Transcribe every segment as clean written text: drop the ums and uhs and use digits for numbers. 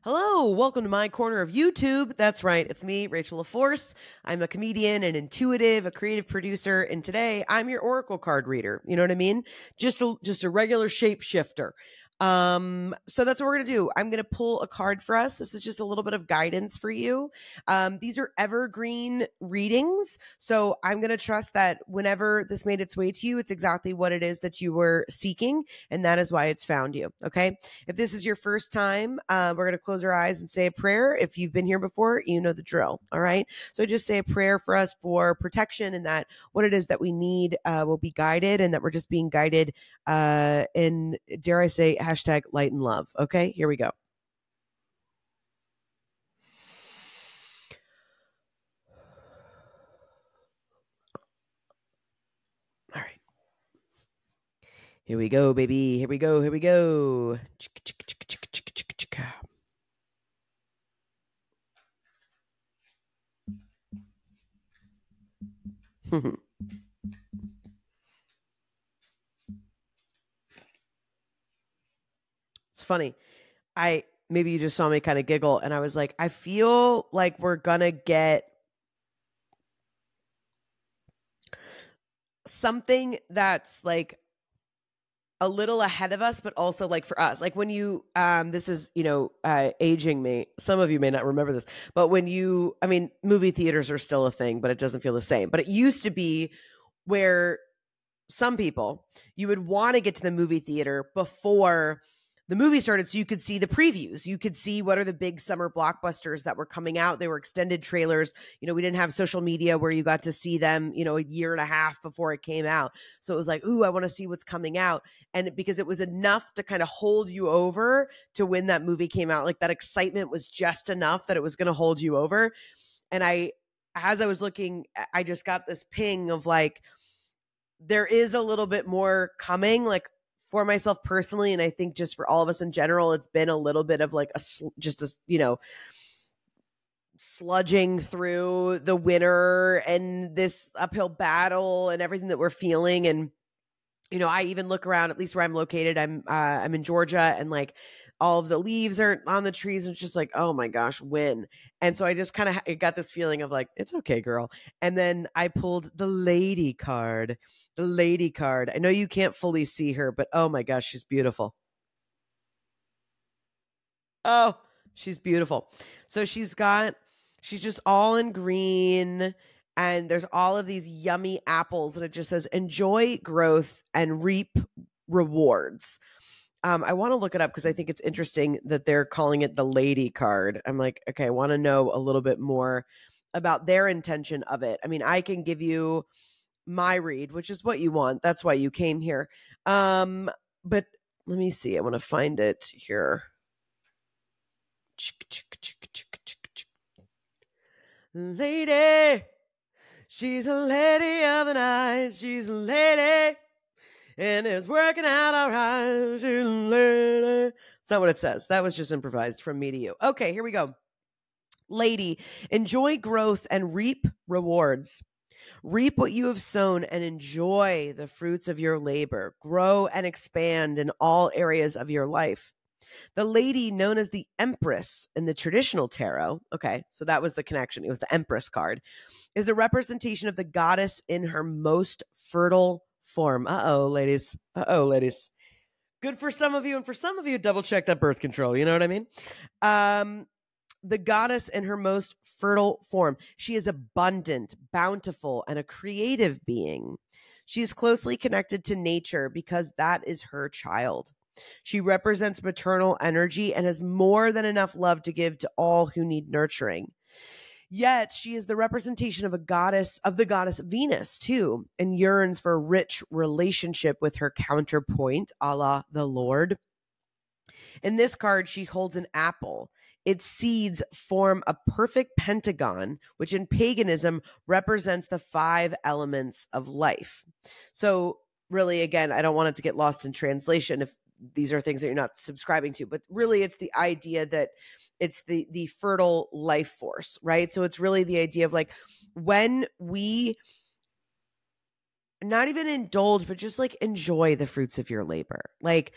Hello, welcome to my corner of YouTube. That's right, it's me, Rachel LaForce. I'm a comedian, an intuitive, a creative producer, and today I'm your oracle card reader. You know what I mean? Just a regular shapeshifter. So that's what we're gonna do. I'm gonna pull a card for us. This is just a little bit of guidance for you. These are evergreen readings, so I'm gonna trust that whenever this made its way to you, it's exactly what it is that you were seeking, and that is why it's found you. Okay. If this is your first time, we're going to close our eyes and say a prayer. If you've been here before, you know the drill. All right. So just say a prayer for us for protection and that what it is that we need will be guided and that we're just being guided in, dare I say, hashtag light and love. Okay. Here we go. All right. Here we go, baby. Here we go. Here we go. It's funny. Maybe you just saw me kind of giggle and I was like, I feel like we're gonna get something that's like a little ahead of us, but also like for us, like when you, this is, aging me. Some of you may not remember this, but movie theaters are still a thing, but it doesn't feel the same. But it used to be where some people, you would want to get to the movie theater before the movie started so you could see the previews. You could see what are the big summer blockbusters that were coming out. They were extended trailers. We didn't have social media where you got to see them, a year and a half before it came out. So it was like, ooh, I want to see what's coming out. And because it was enough to kind of hold you over to when that movie came out, like that excitement was just enough that it was going to hold you over. And as I was looking, I just got this ping of like, there is a little bit more coming, like for myself personally. And I think just for all of us in general, it's been a little bit of like sludging through the winter and this uphill battle and everything that we're feeling. And, I even look around, at least where I'm located, I'm in Georgia, and like all of the leaves are on the trees. And it's just like, oh my gosh, when? And so I just kind of got this feeling of like, it's okay, girl. And then I pulled the lady card. The lady card. I know you can't fully see her, but oh my gosh, she's beautiful. Oh, she's beautiful. So she's just all in green, and there's all of these yummy apples, and it just says enjoy growth and reap rewards. I want to look it up because I think it's interesting that they're calling it the lady card. I'm like, okay, I want to know a little bit more about their intention of it. I mean, I can give you my read, which is what you want. That's why you came here. But let me see. I want to find it here. Lady, she's a lady of the night. She's a lady, and it's working out all right. She's a lady. That's not what it says. That was just improvised from me to you. Okay, here we go. Lady, enjoy growth and reap rewards. Reap what you have sown and enjoy the fruits of your labor. Grow and expand in all areas of your life. The lady known as the Empress in the traditional tarot, okay, so that was the connection. It was the Empress card, is the representation of the goddess in her most fertile form. Uh-oh, ladies. Uh-oh, ladies. Good for some of you, and for some of you, double check that birth control. You know what I mean? The goddess in her most fertile form. She is abundant, bountiful, and a creative being. She is closely connected to nature because that is her child. She represents maternal energy and has more than enough love to give to all who need nurturing. Yet she is the representation of the goddess Venus too, and yearns for a rich relationship with her counterpoint, a la the Lord. In this card, she holds an apple. Its seeds form a perfect pentagon, which in paganism represents the 5 elements of life. So really, again, I don't want it to get lost in translation if these are things that you're not subscribing to, but really it's the idea that it's the fertile life force, right? So it's really the idea of like when we not even indulge, but just like enjoy the fruits of your labor. Like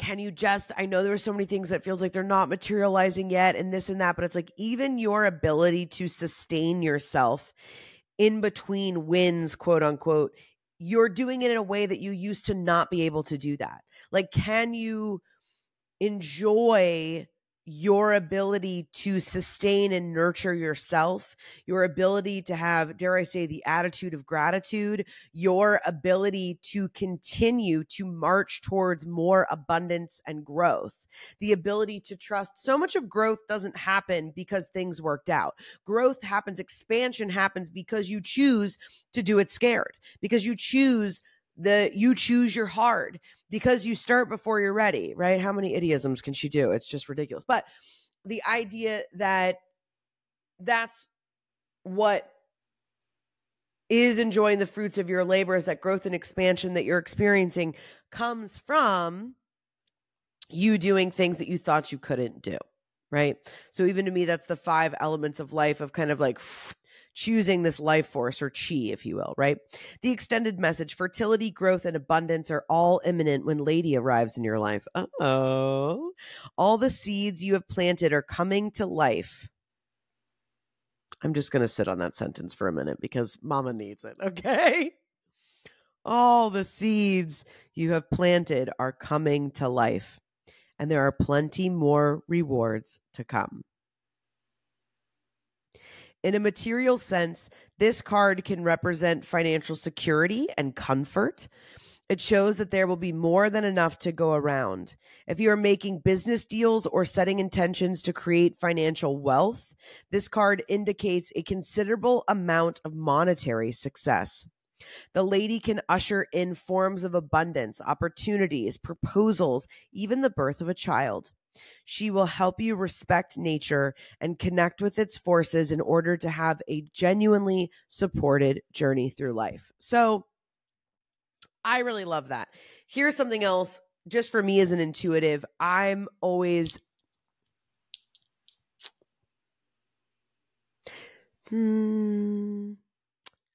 can you just, I know there are so many things that feels like they're not materializing yet and this and that, but it's like even your ability to sustain yourself in between wins, quote unquote, you're doing it in a way that you used to not be able to do that. Like, can you enjoy your ability to sustain and nurture yourself, your ability to have, dare I say, the attitude of gratitude, your ability to continue to march towards more abundance and growth, the ability to trust. So much of growth doesn't happen because things worked out. Growth happens, expansion happens because you choose to do it scared, because you choose your hard, because you start before you're ready, right? How many idioms can she do? It's just ridiculous. But the idea that that's what is enjoying the fruits of your labor, is that growth and expansion that you're experiencing comes from you doing things that you thought you couldn't do, right? So even to me, that's the 5 elements of life, of kind of like choosing this life force, or chi, if you will, right? The extended message: fertility, growth, and abundance are all imminent when Lady arrives in your life. Uh-oh. All the seeds you have planted are coming to life. I'm just going to sit on that sentence for a minute because Mama needs it, okay? All the seeds you have planted are coming to life, and there are plenty more rewards to come. In a material sense, this card can represent financial security and comfort. It shows that there will be more than enough to go around. If you are making business deals or setting intentions to create financial wealth, this card indicates a considerable amount of monetary success. The Lady can usher in forms of abundance, opportunities, proposals, even the birth of a child. She will help you respect nature and connect with its forces in order to have a genuinely supported journey through life. So I really love that. Here's something else, just for me as an intuitive. I'm always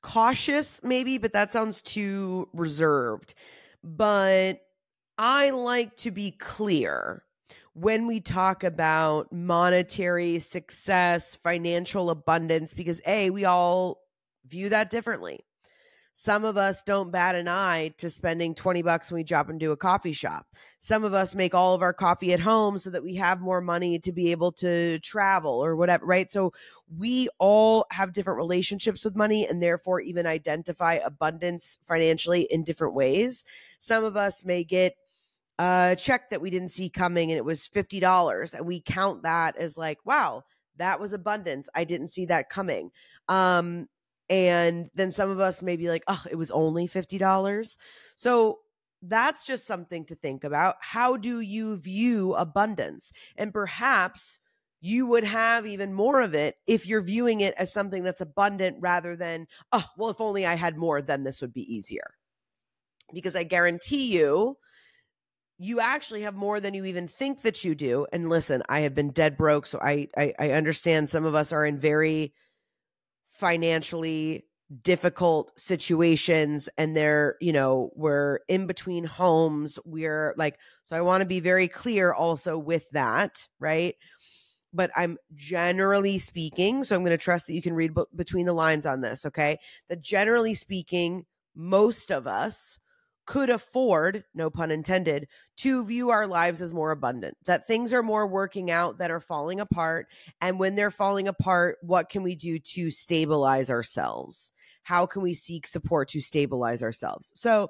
cautious, maybe, but that sounds too reserved. But I like to be clear when we talk about monetary success, financial abundance, because we all view that differently. Some of us don't bat an eye to spending $20 when we drop into a coffee shop. Some of us make all of our coffee at home so that we have more money to be able to travel or whatever, right? So we all have different relationships with money, and therefore even identify abundance financially in different ways. Some of us may get a check that we didn't see coming and it was $50, and we count that as like, wow, that was abundance. I didn't see that coming. And then some of us may be like, oh, it was only $50. So that's just something to think about. How do you view abundance? And perhaps you would have even more of it if you're viewing it as something that's abundant, rather than, oh, well, if only I had more, then this would be easier. Because I guarantee you, you actually have more than you even think that you do. And listen, I have been dead broke, so I understand some of us are in very financially difficult situations, and we're in between homes. We're like, so I want to be very clear also with that, right? But I'm generally speaking, so I'm going to trust that you can read between the lines on this, okay? That generally speaking, most of us could afford, no pun intended, to view our lives as more abundant, that things are more working out that are falling apart. And when they're falling apart, what can we do to stabilize ourselves? How can we seek support to stabilize ourselves? So,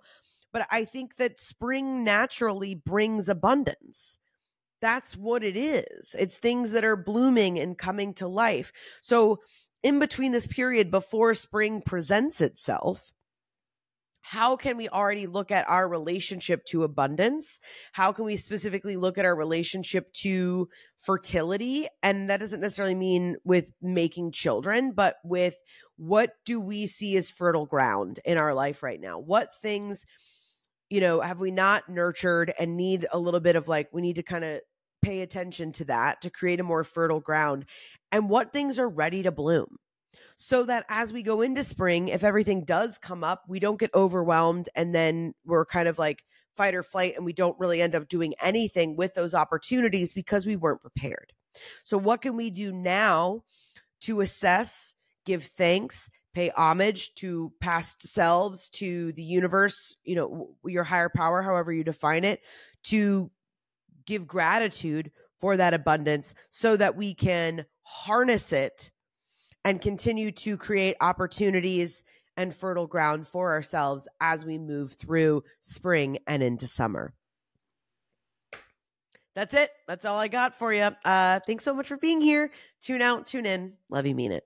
but I think that spring naturally brings abundance. That's what it is. It's things that are blooming and coming to life. So in between this period before spring presents itself, how can we already look at our relationship to abundance? How can we specifically look at our relationship to fertility? And that doesn't necessarily mean with making children, but with what do we see as fertile ground in our life right now? What things, have we not nurtured and need a little bit of we need to kind of pay attention to that to create a more fertile ground? And what things are ready to bloom? So that as we go into spring, if everything does come up, we don't get overwhelmed and then we're kind of fight or flight, and we don't really end up doing anything with those opportunities because we weren't prepared. So what can we do now to assess, give thanks, pay homage to past selves, to the universe, your higher power, however you define it, to give gratitude for that abundance so that we can harness it and continue to create opportunities and fertile ground for ourselves as we move through spring and into summer. That's it. That's all I got for you. Thanks so much for being here. Tune out, tune in. Love you, mean it.